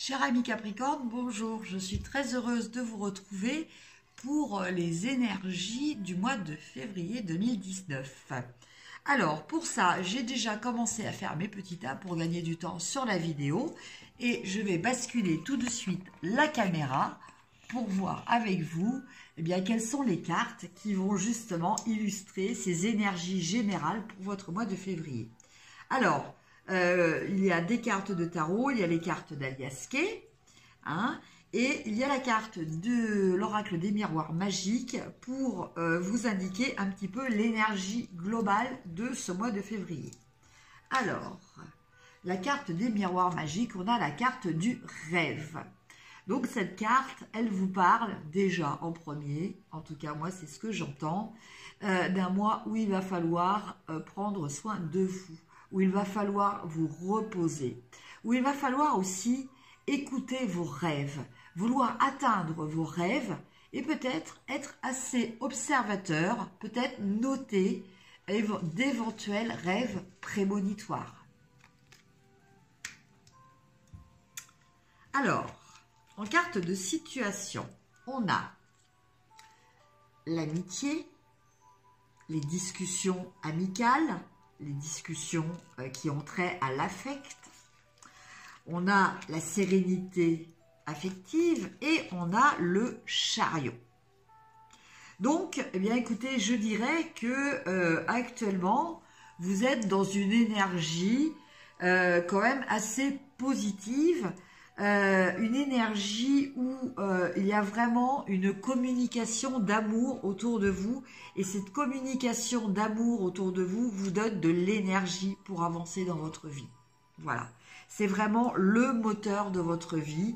Cher ami Capricorne, bonjour, je suis très heureuse de vous retrouver pour les énergies du mois de février 2019. Alors, pour ça, j'ai déjà commencé à faire mes petits tas pour gagner du temps sur la vidéo et je vais basculer tout de suite la caméra pour voir avec vous quelles sont les cartes qui vont justement illustrer ces énergies générales pour votre mois de février. Alors, il y a des cartes de tarot, il y a les cartes d'Aliasquet, et il y a la carte de l'oracle des miroirs magiques pour vous indiquer un petit peu l'énergie globale de ce mois de février. Alors, la carte des miroirs magiques, on a la carte du rêve. Donc cette carte, elle vous parle déjà en premier, en tout cas moi c'est ce que j'entends, d'un mois où il va falloir prendre soin de vous, où il va falloir vous reposer, où il va falloir aussi écouter vos rêves, vouloir atteindre vos rêves et peut-être être assez observateur, peut-être noter d'éventuels rêves prémonitoires. Alors, en carte de situation, on a l'amitié, les discussions amicales, les discussions qui ont trait à l'affect. On a la sérénité affective et on a le chariot. Donc, eh bien, écoutez, je dirais que actuellement, vous êtes dans une énergie quand même assez positive, une énergie où il y a vraiment une communication d'amour autour de vous et cette communication d'amour autour de vous vous donne de l'énergie pour avancer dans votre vie. Voilà, c'est vraiment le moteur de votre vie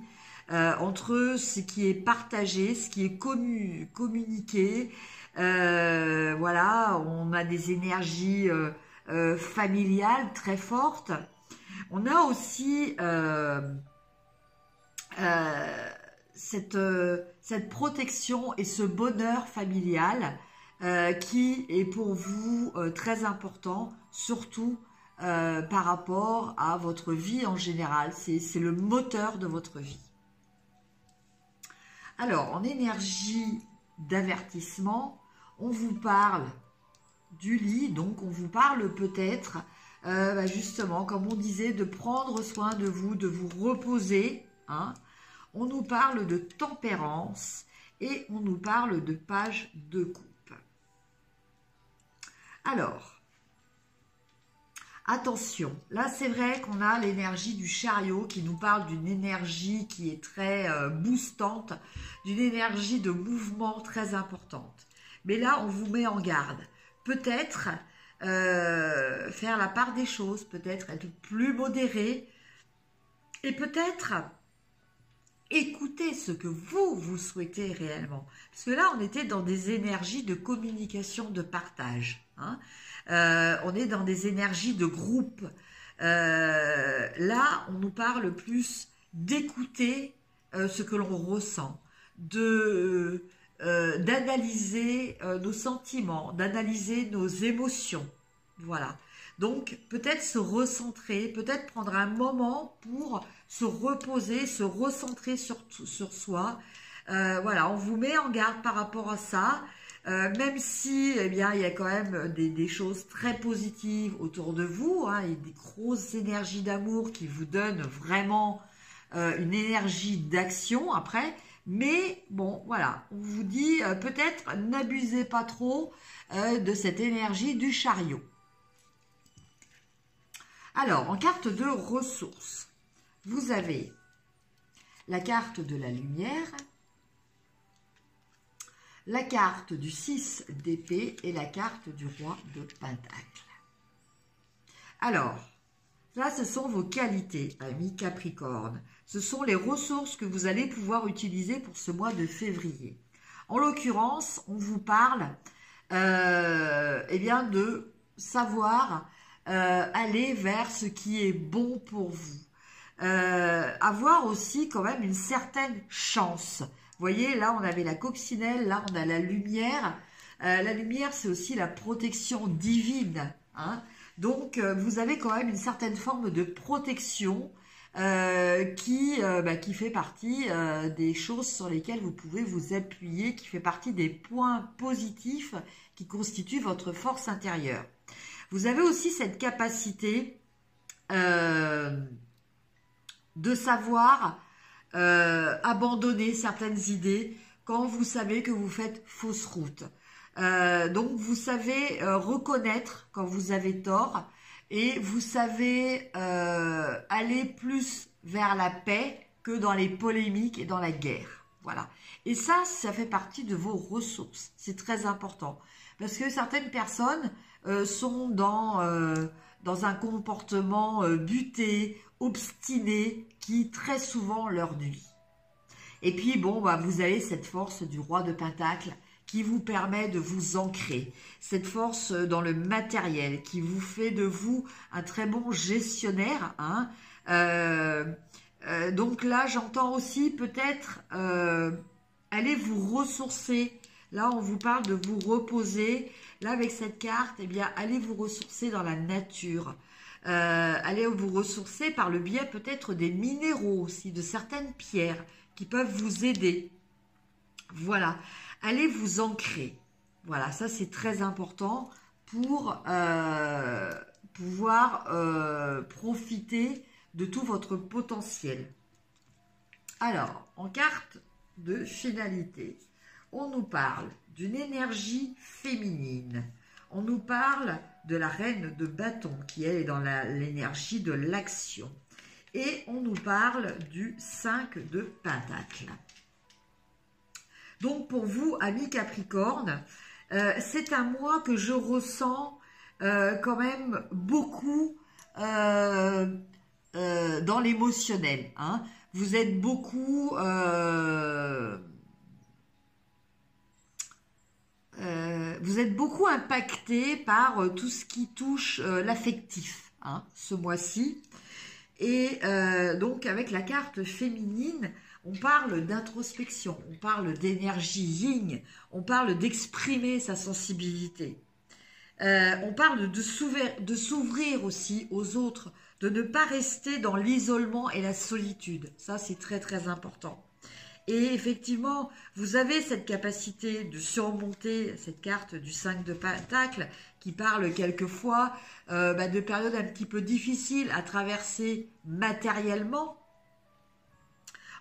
entre ce qui est partagé, ce qui est communiqué. Voilà, on a des énergies familiales très fortes. On a aussi cette protection et ce bonheur familial qui est pour vous très important, surtout par rapport à votre vie en général. C'est le moteur de votre vie. Alors, en énergie d'avertissement, on vous parle du lit, donc on vous parle peut-être justement, comme on disait, de prendre soin de vous reposer, On nous parle de tempérance et on nous parle de page de coupe. Alors, attention, là c'est vrai qu'on a l'énergie du chariot qui nous parle d'une énergie qui est très boostante, d'une énergie de mouvement très importante. Mais là, on vous met en garde. Peut-être faire la part des choses, peut-être être plus modéré et peut-être écoutez ce que vous souhaitez réellement. Parce que là, on était dans des énergies de communication, de partage. On est dans des énergies de groupe. Là, on nous parle plus d'écouter ce que l'on ressent, d'analyser nos sentiments, d'analyser nos émotions. Voilà. Donc, peut-être se recentrer, peut-être prendre un moment pour se reposer, se recentrer sur soi. Voilà, on vous met en garde par rapport à ça, même si il y a quand même des choses très positives autour de vous, et des grosses énergies d'amour qui vous donnent vraiment une énergie d'action après. Mais bon, voilà, on vous dit peut-être n'abusez pas trop de cette énergie du chariot. Alors, en carte de ressources, vous avez la carte de la lumière, la carte du 6 d'épée et la carte du roi de pentacle. Alors, là, ce sont vos qualités, amis Capricorne. Ce sont les ressources que vous allez pouvoir utiliser pour ce mois de février. En l'occurrence, on vous parle de savoir aller vers ce qui est bon pour vous. Avoir aussi quand même une certaine chance. Vous voyez, là, on avait la coccinelle, là, on a la lumière. La lumière, c'est aussi la protection divine. Donc, vous avez quand même une certaine forme de protection qui fait partie des choses sur lesquelles vous pouvez vous appuyer, qui fait partie des points positifs qui constituent votre force intérieure. Vous avez aussi cette capacité de savoir abandonner certaines idées quand vous savez que vous faites fausse route. Donc vous savez reconnaître quand vous avez tort et vous savez aller plus vers la paix que dans les polémiques et dans la guerre. Voilà. Et ça fait partie de vos ressources. C'est très important. Parce que certaines personnes sont dans un comportement buté, obstiné, qui très souvent leur nuit. Et puis, bon, vous avez cette force du roi de Pentacle qui vous permet de vous ancrer. Cette force dans le matériel qui vous fait de vous un très bon gestionnaire. Hein. Donc là, j'entends aussi peut-être aller vous ressourcer. Là, on vous parle de vous reposer. Là, avec cette carte, eh bien, allez vous ressourcer dans la nature. Allez vous ressourcer par le biais peut-être des minéraux aussi, de certaines pierres qui peuvent vous aider. Voilà. Allez vous ancrer. Voilà, ça c'est très important pour pouvoir profiter de tout votre potentiel. Alors, en carte de finalité, on nous parle d'une énergie féminine. On nous parle de la reine de bâton qui elle est dans l'énergie de l'action. Et on nous parle du 5 de Pentacle. Donc pour vous, amis Capricorne, c'est un mois que je ressens quand même beaucoup dans l'émotionnel. Hein. Vous êtes beaucoup... vous êtes beaucoup impacté par tout ce qui touche l'affectif, hein, ce mois-ci. Et donc avec la carte féminine, on parle d'introspection, on parle d'énergie yin, on parle d'exprimer sa sensibilité. On parle de s'ouvrir aussi aux autres, de ne pas rester dans l'isolement et la solitude. Ça, c'est très très important. Et effectivement, vous avez cette capacité de surmonter cette carte du 5 de Pentacle qui parle quelquefois de périodes un petit peu difficiles à traverser matériellement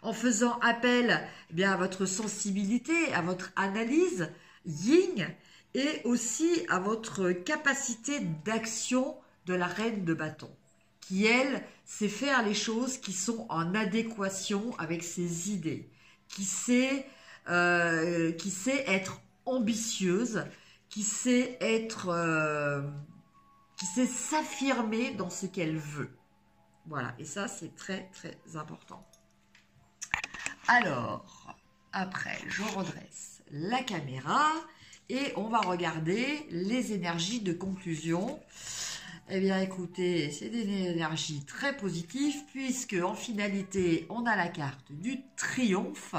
en faisant appel à votre sensibilité, à votre analyse yin et aussi à votre capacité d'action de la reine de bâton qui, elle, sait faire les choses qui sont en adéquation avec ses idées. Qui sait être ambitieuse, qui sait s'affirmer dans ce qu'elle veut. Voilà, et ça c'est très très important. Alors, après, je redresse la caméra et on va regarder les énergies de conclusion. Eh bien, écoutez, c'est des énergies très positives puisque en finalité, on a la carte du triomphe.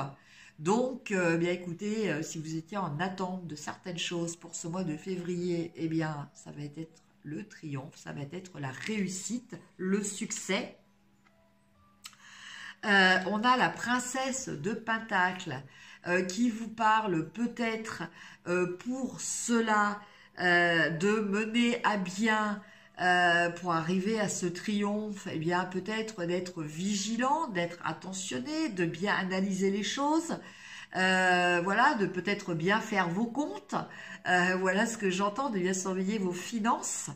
Donc, bien écoutez, si vous étiez en attente de certaines choses pour ce mois de février, eh bien, ça va être le triomphe, ça va être la réussite, le succès. On a la princesse de Pentacle qui vous parle peut-être pour cela de mener à bien pour arriver à ce triomphe, eh bien peut-être d'être vigilant, d'être attentionné, de bien analyser les choses, voilà, de peut-être bien faire vos comptes, voilà ce que j'entends, de bien surveiller vos finances.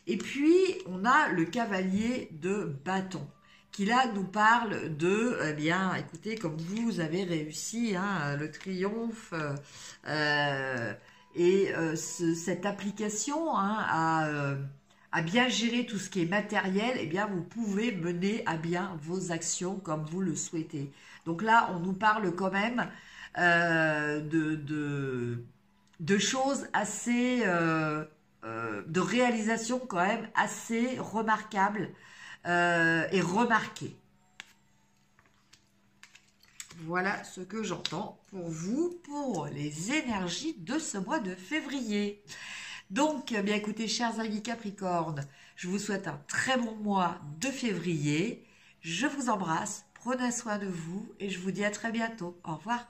Et puis on a le cavalier de bâton qui là nous parle de, eh bien écoutez, comme vous avez réussi hein, le triomphe cette application hein, à bien gérer tout ce qui est matériel, eh bien vous pouvez mener à bien vos actions comme vous le souhaitez. Donc là, on nous parle quand même de choses assez, de réalisations quand même assez remarquables et remarquées. Voilà ce que j'entends pour vous, pour les énergies de ce mois de février. Donc, bien écoutez, chers amis Capricorne, je vous souhaite un très bon mois de février. Je vous embrasse, prenez soin de vous et je vous dis à très bientôt. Au revoir.